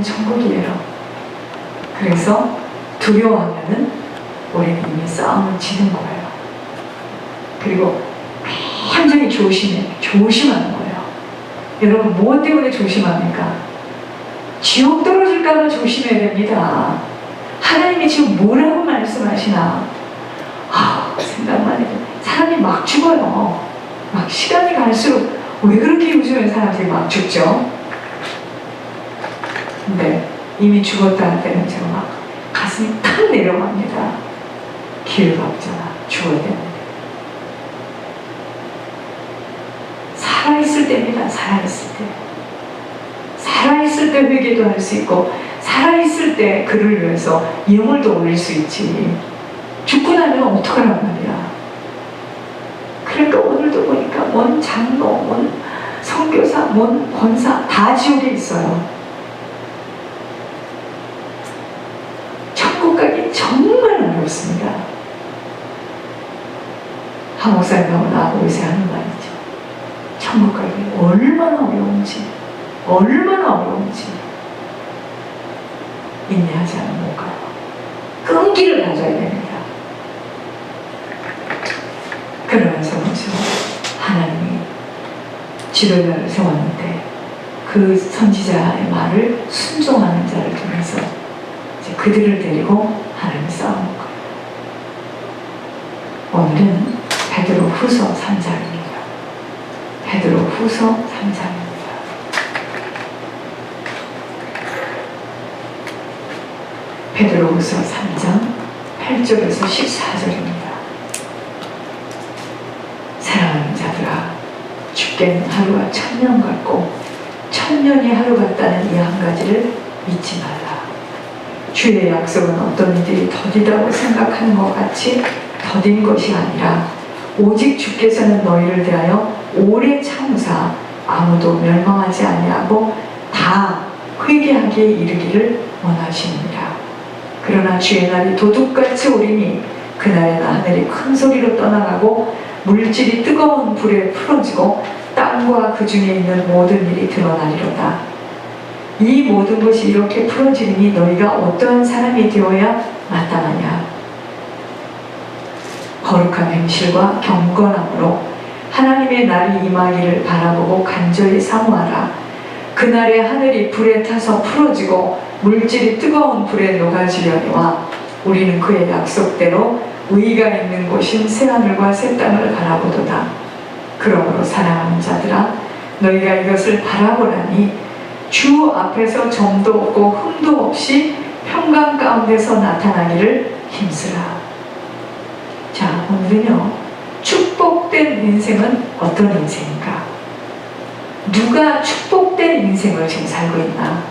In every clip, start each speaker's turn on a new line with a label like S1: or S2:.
S1: 우리는 천국이에요. 그래서 두려워하면은 우리는 이미 싸움을 지는 거예요. 그리고 굉장히 조심하는 거예요. 여러분, 무엇 때문에 조심합니까? 지옥 떨어질까봐 조심해야 됩니다. 하나님이 지금 뭐라고 말씀하시나? 생각만 해도 사람이 막 죽어요. 막 시간이 갈수록 왜 그렇게 요즘에 사람들이 막 죽죠? 근데 이미 죽었다 할 때는 제가 막 가슴이 탁 내려갑니다. 기회가 없잖아. 죽어야 되는데. 살아있을 때입니다. 살아있을 때. 살아있을 때 회개도 할 수 있고, 살아있을 때 그를 위해서 예물도 올릴 수 있지. 죽고 나면 어떡하란 말이야. 그러니까 오늘도 보니까 뭔 장로, 뭔 선교사, 뭔 권사 다 지옥에 있어요. 천국 가기 정말 어렵습니다. 한 목사님하고 나하고 요새 하는 말이죠. 천국 가기 얼마나 어려운지, 인내하지 않으면 못 가요. 끈기를 가져야 됩니다. 그러면서 먼저 하나님이 지도자를 세웠는데 그 선지자의 말을 순종하는 자를 통해서 이제 그들을 데리고 하나님이 싸우는 거예요. 오늘은 베드로후서 3장입니다. 베드로후서 3장입니다. 베드로후서 3장 8절에서 14절입니다. 사랑하는 자들아, 죽게는 하루가 1000년 같고 1000년이 하루 같다는 이 한 가지를 잊지 말라. 주의 약속은 어떤 이들이 더디다고 생각하는 것 같이 더딘 것이 아니라 오직 주께서는 너희를 대하여 오래 참으사 아무도 멸망하지 아니하고 다 회개하기에 이르기를 원하시느니라. 그러나 주의 날이 도둑같이 오리니 그날에는 하늘이 큰 소리로 떠나가고 물질이 뜨거운 불에 풀어지고 땅과 그 중에 있는 모든 일이 드러나리로다. 이 모든 것이 이렇게 풀어지니 너희가 어떠한 사람이 되어야 마땅하냐? 거룩한 행실과 경건함으로 하나님의 날이 임하기를 바라보고 간절히 사모하라. 그날에 하늘이 불에 타서 풀어지고 물질이 뜨거운 불에 녹아지려니와 우리는 그의 약속대로 의가 있는 곳인 새하늘과 새 땅을 바라보도다. 그러므로 사랑하는 자들아, 너희가 이것을 바라보라니 주 앞에서 점도 없고 흠도 없이 평강 가운데서 나타나기를 힘쓰라. 자, 오늘은요, 축복된 인생은 어떤 인생인가? 누가 축복된 인생을 지금 살고 있나?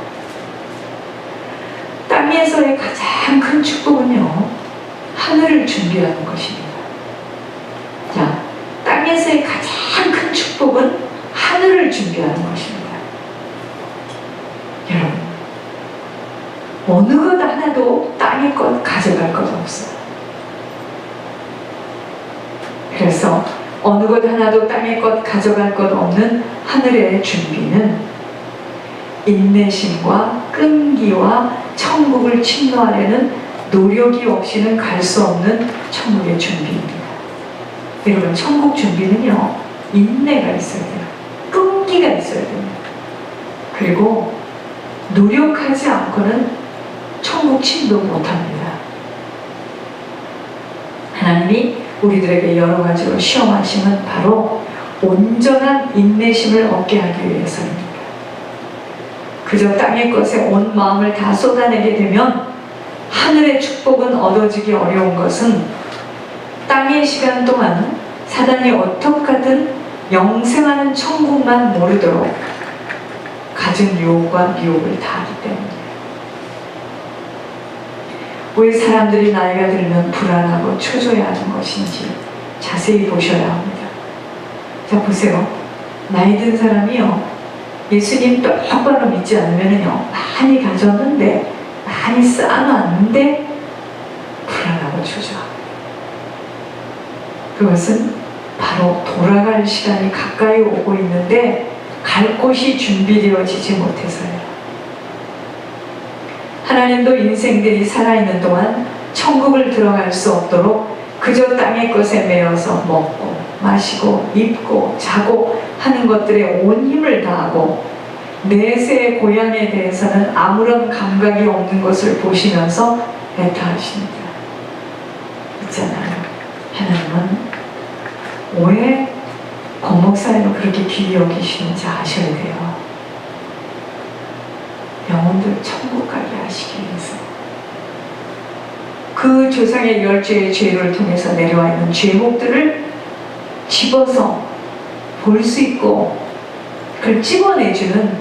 S1: 땅에서의 가장 큰 축복은요, 하늘을 준비하는 것입니다. 자, 땅에서의 가장 큰 축복은 하늘을 준비하는 것입니다. 여러분, 어느 것 하나도 땅의 것 가져갈 것 없어요. 그래서 어느 것 하나도 땅의 것 가져갈 것 없는 하늘의 준비는 인내심과 끈기와 천국을 침노하려는 노력이 없이는 갈 수 없는 천국의 준비입니다. 여러분, 천국 준비는요, 인내가 있어야 돼요. 끈기가 있어야 됩니다. 그리고 노력하지 않고는 천국 침도 못합니다. 하나님이 우리들에게 여러 가지로 시험하심은 바로 온전한 인내심을 얻게 하기 위해서입니다. 그저 땅의 것에 온 마음을 다 쏟아내게 되면 하늘의 축복은 얻어지기 어려운 것은 땅의 시간 동안 사단이 어떻게든 영생하는 천국만 모르도록 가진 유혹과 미혹을 다 하기 때문이에요. 왜 사람들이 나이가 들면 불안하고 초조해하는 것인지 자세히 보셔야 합니다. 자, 보세요. 나이 든 사람이요, 예수님 똑바로 믿지 않으면요, 많이 가졌는데, 많이 쌓아놨는데 불안하고 초조합니다. 그것은 바로 돌아갈 시간이 가까이 오고 있는데 갈 곳이 준비되어지지 못해서요. 하나님도 인생들이 살아있는 동안 천국을 들어갈 수 없도록 그저 땅의 것에 매여서 먹고 마시고 입고 자고 하는 것들에 온 힘을 다하고 내세의 고향에 대해서는 아무런 감각이 없는 것을 보시면서 애타하십니다. 있잖아요. 하나님은 왜 권목사님을 그렇게 귀히 여기시는지 아셔야 돼요. 영혼들 천국 가게 하시기 위해서. 그 조상의 10죄의 죄를 통해서 내려와 있는 죄목들을 집어서 볼 수 있고 그걸 집어내주는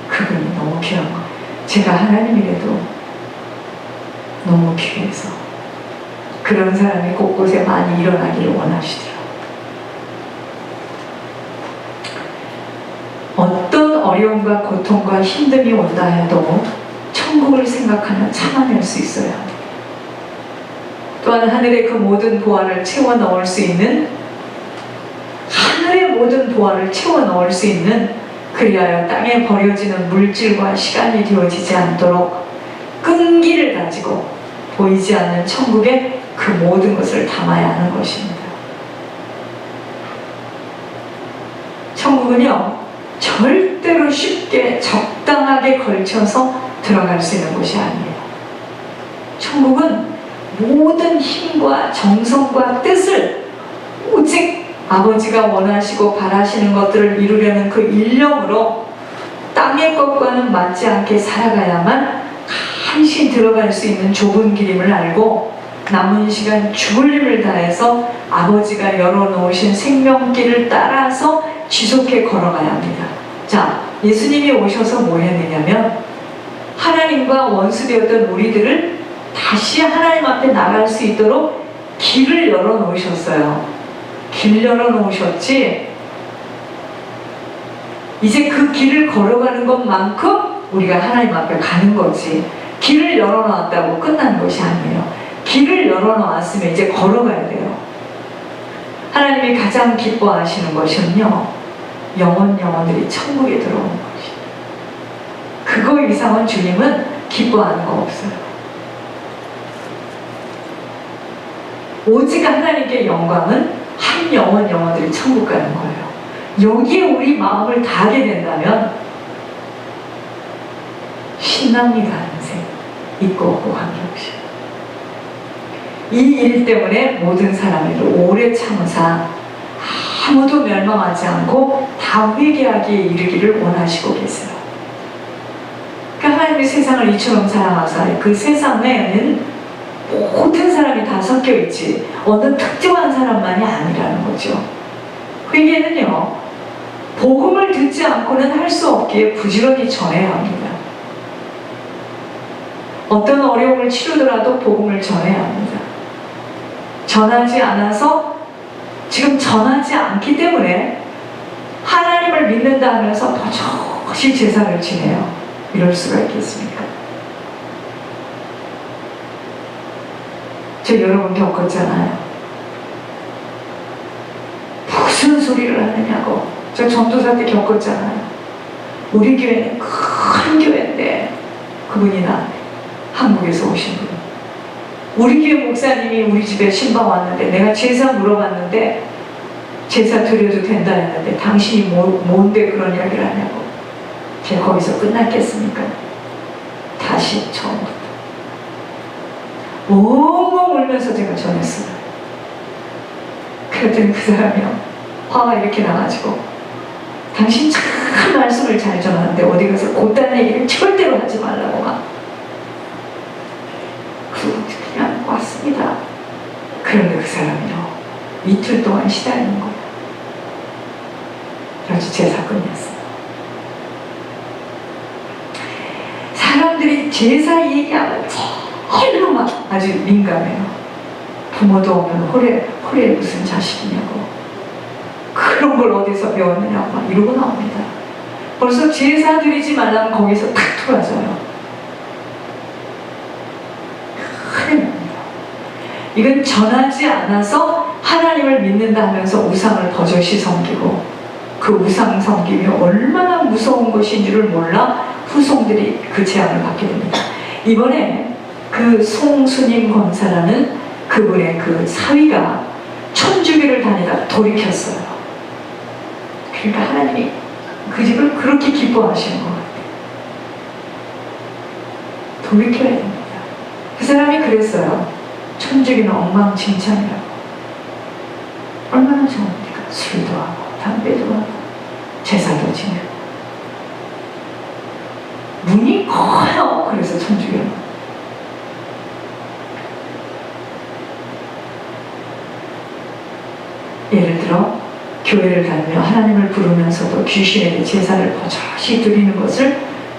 S1: 그분이 너무 귀한 거. 제가 하나님이라도 너무 귀해서 그런 사람이 곳곳에 많이 일어나기를 원하시더라고요. 어떤 어려움과 고통과 힘듦이 온다 해도 천국을 생각하면 참아낼 수 있어야 합니다. 또한 하늘의 그 모든 보화를 채워 넣을 수 있는 하늘의 모든 보화를 채워 넣을 수 있는 그리하여 땅에 버려지는 물질과 시간이 되어지지 않도록 끈기를 가지고 보이지 않는 천국에 그 모든 것을 담아야 하는 것입니다. 천국은요 절대로 쉽게 적당하게 걸쳐서 들어갈 수 있는 곳이 아니에요. 천국은 모든 힘과 정성과 뜻을 오직 아버지가 원하시고 바라시는 것들을 이루려는 그 일념으로 땅의 것과는 맞지 않게 살아가야만 간신히 들어갈 수 있는 좁은 길임을 알고 남은 시간 죽을 힘을 다해서 아버지가 열어놓으신 생명길을 따라서 지속해 걸어가야 합니다. 자, 예수님이 오셔서 뭐 했느냐면 하나님과 원수되었던 우리들을 다시 하나님 앞에 나갈 수 있도록 길을 열어놓으셨어요. 길 열어놓으셨지 이제 그 길을 걸어가는 것만큼 우리가 하나님 앞에 가는 거지 길을 열어놓았다고 끝난 것이 아니에요. 길을 열어놓았으면 이제 걸어가야 돼요. 하나님이 가장 기뻐하시는 것은요 영혼들이 천국에 들어오는 것이에요. 그거 이상은 주님은 기뻐하는 거 없어요. 오직 하나님께 영광은 한 영혼들이 천국 가는 거예요. 여기에 우리 마음을 다하게 된다면 신납니다. 인생 있고 없고 관계없이 이 일 때문에 모든 사람에게 오래 참으사 아무도 멸망하지 않고 다 회개하기에 이르기를 원하시고 계세요. 그러니까 하나님이 세상을 이처럼 사랑하사 그 세상에는 모든 사람이 다 섞여 있지 어느 특정한 사람만이 아니라는 거죠. 회개는요 복음을 듣지 않고는 할 수 없기에 부지런히 전해야 합니다. 어떤 어려움을 치르더라도 복음을 전해야 합니다. 전하지 않아서 지금 전하지 않기 때문에 하나님을 믿는다 하면서 버젓이 제사를 지내요. 이럴 수가 있겠습니까? 저 여러분 겪었잖아요. 무슨 소리를 하느냐고. 저 전도사 때 겪었잖아요. 우리 교회는 큰 교회인데 그분이 나한테 한국에서 오신 분. 우리 교회 목사님이 우리 집에 신방 왔는데 내가 제사 물어봤는데 제사 드려도 된다 했는데 당신이 뭔데 그런 이야기를 하냐고. 제가 거기서 끝났겠습니까? 다시 처음부터 엉엉 울면서 제가 전했어요. 그랬더니 그 사람이요 화가 이렇게 나가지고 당신 참 말씀을 잘 전하는데 어디 가서 곧다른 얘기를 절대로 하지 말라고 막 그냥 왔습니다. 그런데 그 사람이요 이틀 동안 시달리는 거예요. 그래서 제사 끝냈어요. 사람들이 제사 얘기하면 제일로 막 아주 민감해요. 부모도 오면 홀에 무슨 자식이냐고 그런 걸 어디서 배웠느냐고 막 이러고 나옵니다. 벌써 제사 드리지 말라면 거기서 탁 틀어져요. 큰일 납니다. 이건 전하지 않아서 하나님을 믿는다 하면서 우상을 버젓이 섬기고 그 우상 섬김이 얼마나 무서운 것인지를 몰라 후손들이 그 재앙을 받게 됩니다. 이 이번에 그 송수님 권사라는 그분의 그 사위가 천주교를 다니다 돌이켰어요. 그러니까 하나님이 그 집을 그렇게 기뻐하시는 것 같아요. 돌이켜야 됩니다. 그 사람이 그랬어요. 천주교는 엉망진창이라고. 얼마나 좋습니까? 술도 하고 담배도 하고 제사도 지내고 문이 커요. 그래서 천주교는 예를 들어 교회를 다니며 하나님을 부르면서도 귀신에게 제사를 버젓이 드리는 것을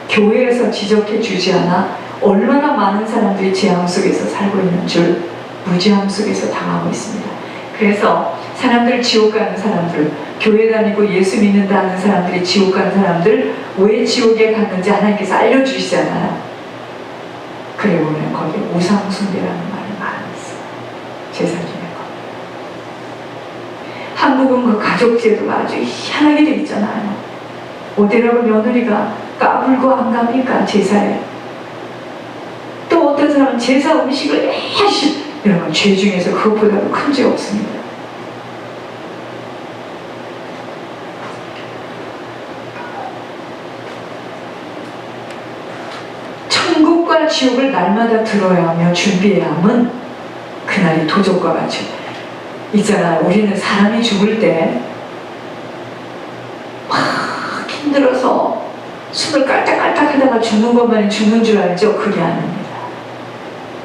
S1: 교회에서 지적해 주지 않아 얼마나 많은 사람들이 재앙 속에서 살고 있는 줄 무지함 속에서 당하고 있습니다. 그래서 사람들 지옥 가는 사람들, 교회 다니고 예수 믿는다는 사람들이 지옥 가는 사람들 왜 지옥에 갔는지 하나님께서 알려주시잖아요. 그래 보면 거기에 우상숭배라는 말이 많이 있어요. 제사 중에 거. 한국은 그 가족제도가 아주 희한하게 돼 있잖아요. 오대라고 며느리가 까불고 안 갑니까? 제사에. 또 어떤 사람은 제사 음식을 해야지 여러분, 죄 중에서 그것보다도 큰 죄 없습니다. 천국과 지옥을 날마다 들어야 하며 준비해야 함은 그날이 도적과 같이 있잖아요. 우리는 사람이 죽을 때 막 힘들어서 숨을 깔딱깔딱 하다가 죽는 것만이 죽는 줄 알죠? 그게 아닙니다.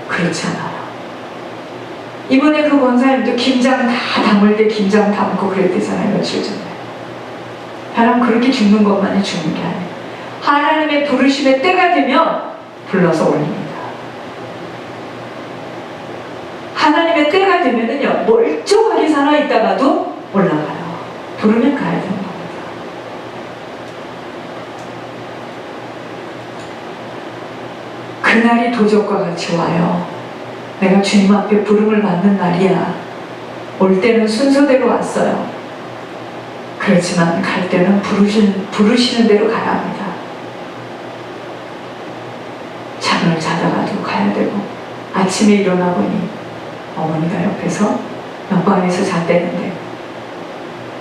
S1: 그렇지 않아요. 이번에 그 권사님도 김장 다 담을 때 김장 담고 그랬대잖아요. 며칠 전에. 사람 그렇게 죽는 것만이 죽는 게 아니에요. 하나님의 부르심의 때가 되면 불러서 올립니다. 하나님의 때가 되면은요, 멀쩡하게 살아있다가도 올라가요. 부르면 가야 되는 겁니다. 그날이 도적과 같이 와요. 내가 주님 앞에 부름을 받는 날이야. 올 때는 순서대로 왔어요. 그렇지만 갈 때는 부르시는 대로 가야 합니다. 잠을 자다가도 가야 되고, 아침에 일어나 보니 어머니가 옆에서 옆방에서 잤대는데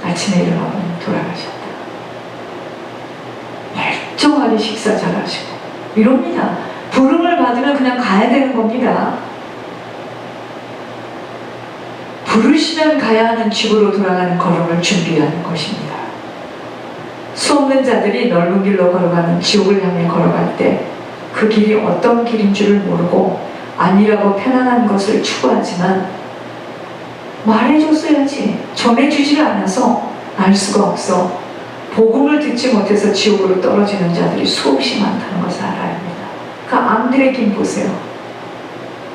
S1: 아침에 일어나 보니 돌아가셨다. 멀쩡하게 식사 잘하시고 이럽니다. 부름을 받으면 그냥 가야 되는 겁니다. 부르시면 가야 하는 집으로 돌아가는 걸음을 준비하는 것입니다. 수없는 자들이 넓은 길로 걸어가는 지옥을 향해 걸어갈 때 그 길이 어떤 길인 줄을 모르고 아니라고 편안한 것을 추구하지만 말해줬어야지. 전해주지를 않아서 알 수가 없어. 복음을 듣지 못해서 지옥으로 떨어지는 자들이 수없이 많다는 것을 알아야 합니다. 그 암들의 긴 보세요.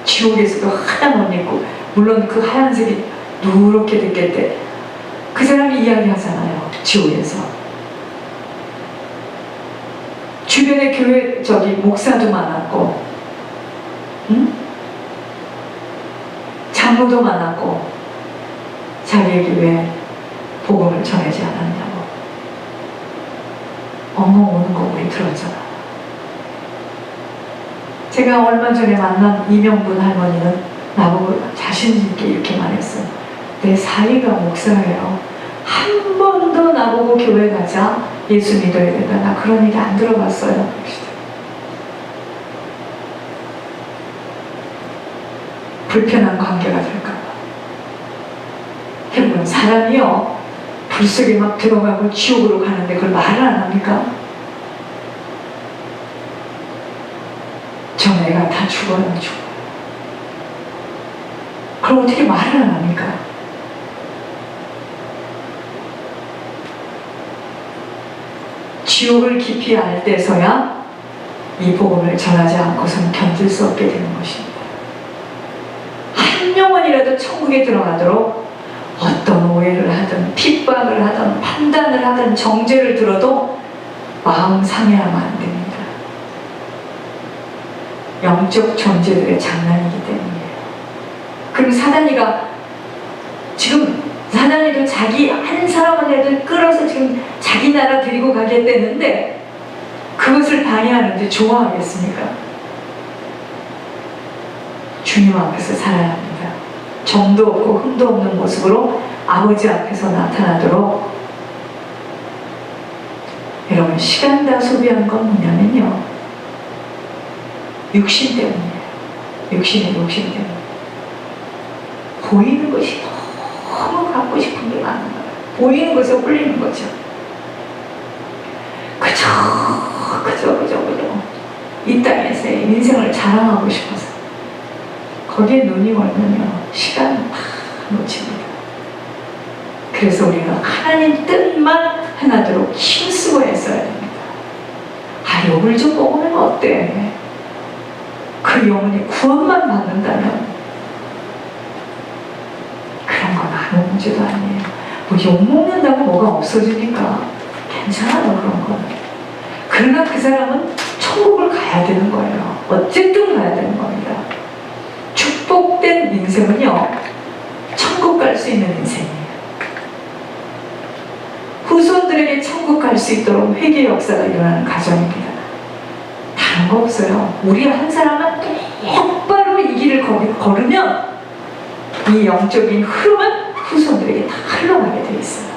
S1: 지옥에서도 하얀 옷 입고, 물론 그 하얀색이 누렇게 됐겠대. 그 사람이 이야기하잖아요. 지옥에서. 주변에 교회 목사도 많았고, 응? 장로도 많았고, 자기에게 왜 복음을 전하지 않았냐고 엉엉 우는 거 우리 들었잖아. 제가 얼마 전에 만난 이명분 할머니는 나보고 자신 있게 이렇게 말했어요. 내 사위가 목사예요. 한 번도 나보고 교회 가자, 예수 믿어야 된다, 나 그런 얘기 안 들어봤어요. 불편한 관계가 될까 봐. 여러분, 사람이요 불 속에 막 들어가고 지옥으로 가는데 그걸 말을 안 합니까? 저 애가 다 죽어요. 그럼 어떻게 말을 안 합니까? 지옥을 깊이 알 때서야 이 복음을 전하지 않고서는 견딜 수 없게 되는 것입니다. 한 영혼이라도 천국에 들어가도록 어떤 오해를 하든 핍박을 하든 판단을 하든 정죄를 들어도 마음 상해하면 안 됩니다. 영적 존재들의 장난이기 때문이에요. 그럼 사단이도 자기 한 사람을 끌어서 지금 자기 나라 데리고 가겠다는데 그것을 방해하는데 좋아하겠습니까? 주님 앞에서 살아야 합니다. 정도 없고 흠도 없는 모습으로 아버지 앞에서 나타나도록. 여러분, 시간 다 소비한 건 뭐냐면요, 육신 때문이에요. 육신 때문에. 보이는 것이 너무 갖고 싶은 게 많은 거예요. 보이는 것에 홀리는 거죠. 그저 이 땅에서의 인생을 자랑하고 싶어서 거기에 눈이 멀면요, 시간을 다 놓칩니다. 그래서 우리가 하나님 뜻만 행하도록 힘쓰고 애써야 됩니다. 욕을 좀 먹으면 어때? 그 영혼이 구원만 받는다면 그런 건 아무 문제도 아니에요. 뭐 욕먹는다고 뭐가 없어지니까 괜찮아요, 그런 거는. 그러나 그 사람은 천국을 가야 되는 거예요. 어쨌든 가야 되는 겁니다. 축복된 인생은요, 천국 갈 수 있는 인생이에요. 후손들에게 천국 갈 수 있도록 회개 역사가 일어나는 가정입니다. 다른 거 없어요. 우리 한 사람만 똑바로 이 길을 걸으면 이 영적인 흐름은 후손들에게 다 흘러가게 돼 있어요.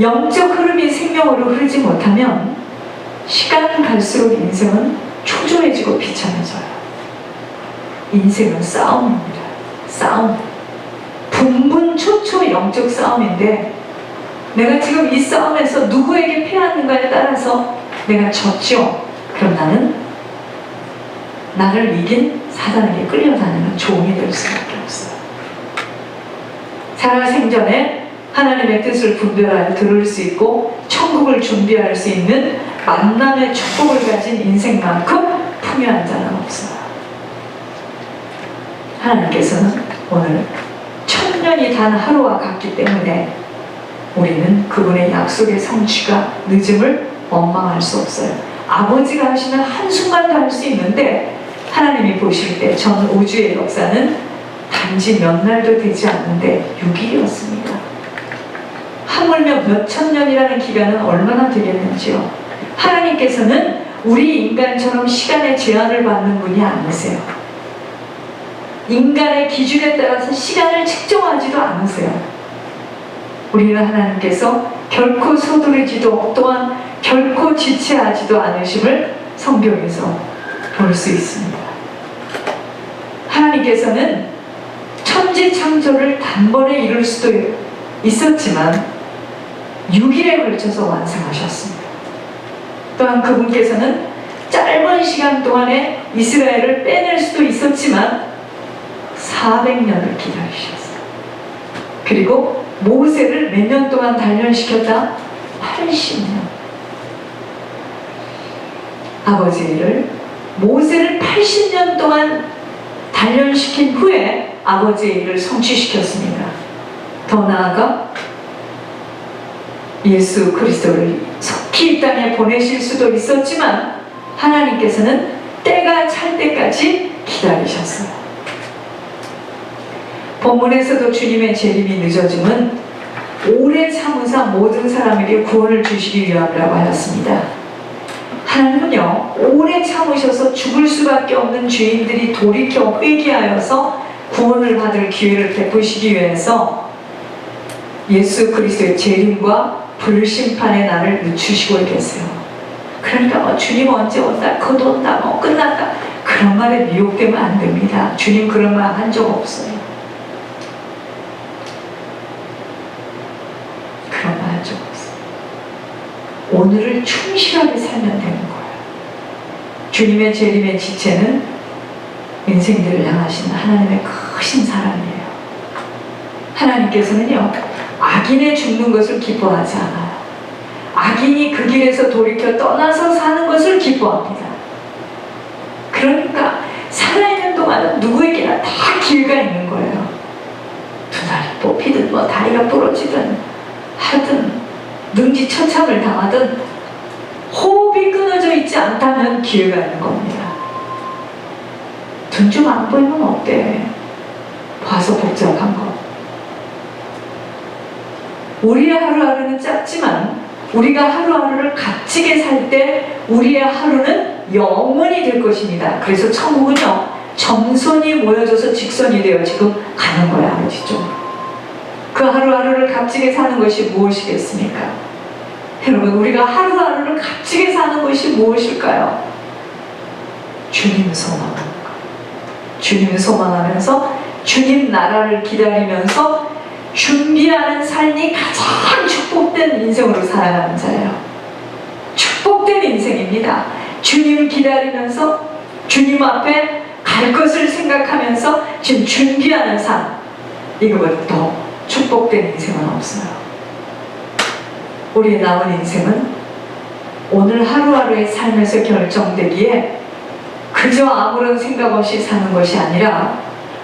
S1: 영적 흐름이 생명으로 흐르지 못하면 시간 갈수록 인생은 초조해지고 비참해져요. 인생은 싸움입니다. 싸움. 분분초초 영적 싸움인데, 내가 지금 이 싸움에서 누구에게 패하는가에 따라서 내가 졌죠. 그럼 나를 이긴 사단에게 끌려다니는 종이 될 수밖에 없어요. 살아생전에 하나님의 뜻을 분별하여 들을 수 있고 천국을 준비할 수 있는 만남의 축복을 가진 인생만큼 풍요한 자는 없어요. 하나님께서는 오늘 천년이 단 하루와 같기 때문에 우리는 그분의 약속의 성취가 늦음을 원망할 수 없어요. 아버지가 하시는 한순간도 할 수 있는데, 하나님이 보실 때 전 우주의 역사는 단지 몇 날도 되지 않는데 6일이었습니다. 하물며 몇천 년이라는 기간은 얼마나 되겠는지요. 하나님께서는 우리 인간처럼 시간의 제한을 받는 분이 아니세요. 인간의 기준에 따라서 시간을 측정하지도 않으세요. 우리는 하나님께서 결코 서두르지도 또한 결코 지체하지도 않으심을 성경에서 볼 수 있습니다. 하나님께서는 천지 창조를 단번에 이룰 수도 있었지만 6일에 걸쳐서 완성하셨습니다. 또한 그분께서는 짧은 시간 동안에 이스라엘을 빼낼 수도 있었지만 400년을 기다리셨어요. 그리고 모세를 몇 년 동안 단련시켰다? 80년. 아버지의 일을 모세를 80년 동안 단련시킨 후에 아버지의 일을 성취시켰습니다. 더 나아가 예수 그리스도를 속히 이 땅에 보내실 수도 있었지만 하나님께서는 때가 찰 때까지 기다리셨어요. 본문에서도 주님의 재림이 늦어짐은 오래 참으사 모든 사람에게 구원을 주시기 위함이라고 하였습니다. 하나님은요, 오래 참으셔서 죽을 수밖에 없는 죄인들이 돌이켜 회개하여서 구원을 받을 기회를 베푸시기 위해서 예수 그리스도의 재림과 불심판의 날을 늦추시고 계세요. 그러니까 주님 언제 온다, 곧 온다, 끝났다, 그런 말에 미혹되면 안 됩니다. 주님 그런 말 한 적 없어요. 그런 말 한 적 없어요. 오늘을 충실하게 살면 되는 거예요. 주님의 재림의 지체는 인생들을 향하신 하나님의 크신 사랑이에요. 하나님께서는요, 악인의 죽는 것을 기뻐하지 않아요. 악인이 그 길에서 돌이켜 떠나서 사는 것을 기뻐합니다. 그러니까 살아있는 동안은 누구에게나 다 기회가 있는 거예요. 두 다리 뽑히든 다리가 부러지든 하든 능지처참을 당하든 호흡이 끊어져 있지 않다면 기회가 있는 겁니다. 눈 좀 안 보이면 어때? 봐서 복잡한 거. 우리의 하루하루는 짧지만 우리가 하루하루를 값지게 살 때 우리의 하루는 영원히 될 것입니다. 그래서 천국은요, 점선이 모여져서 직선이 되어 지금 가는 거야, 아버지 쪽으로. 그 하루하루를 값지게 사는 것이 무엇이겠습니까? 여러분, 우리가 하루하루를 값지게 사는 것이 무엇일까요? 주님 소망하는 것. 주님 소망하면서 주님 나라를 기다리면서 준비하는 삶이 가장 축복된 인생으로 살아가는 자예요. 축복된 인생입니다. 주님 기다리면서 주님 앞에 갈 것을 생각하면서 지금 준비하는 삶, 이거보다 더 축복된 인생은 없어요. 우리의 남은 인생은 오늘 하루하루의 삶에서 결정되기에 그저 아무런 생각 없이 사는 것이 아니라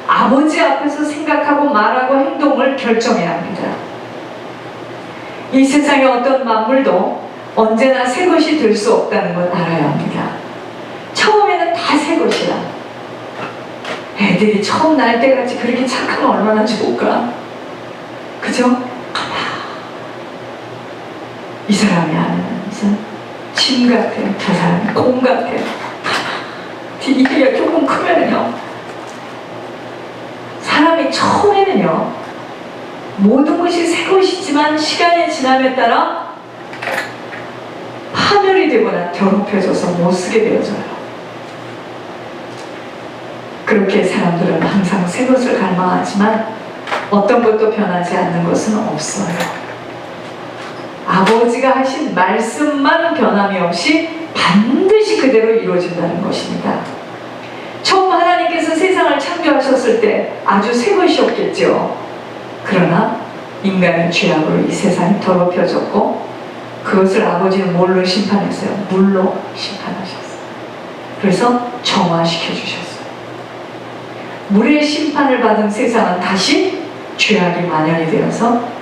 S1: 아버지 앞에서 생각하고 말하고 행동을 결정해야 합니다. 이 세상의 어떤 만물도 언제나 새 것이 될 수 없다는 걸 알아야 합니다. 처음에는 다 새 것이야. 애들이 처음 날 때같이 그렇게 착하면 얼마나 좋을까? 그죠? 이 사람이 하는 침 같아, 저 사람이 공 같아. 이게 조금 크면은요, 사람이 처음에는요, 모든 것이 새 것이지만 시간이 지남에 따라 파멸이 되거나 더럽혀져서 못 쓰게 되어져요. 그렇게 사람들은 항상 새 것을 갈망하지만 어떤 것도 변하지 않는 것은 없어요. 아버지가 하신 말씀만 변함이 없이 반드시 그대로 이루어진다는 것입니다. 처음 하나님께서 세상을 창조하셨을 때 아주 새 것이었겠죠. 그러나 인간의 죄악으로 이 세상이 더럽혀졌고 그것을 아버지는 뭘로 심판했어요? 물로 심판하셨어요. 그래서 정화시켜 주셨어요. 물의 심판을 받은 세상은 다시 죄악이 만연이 되어서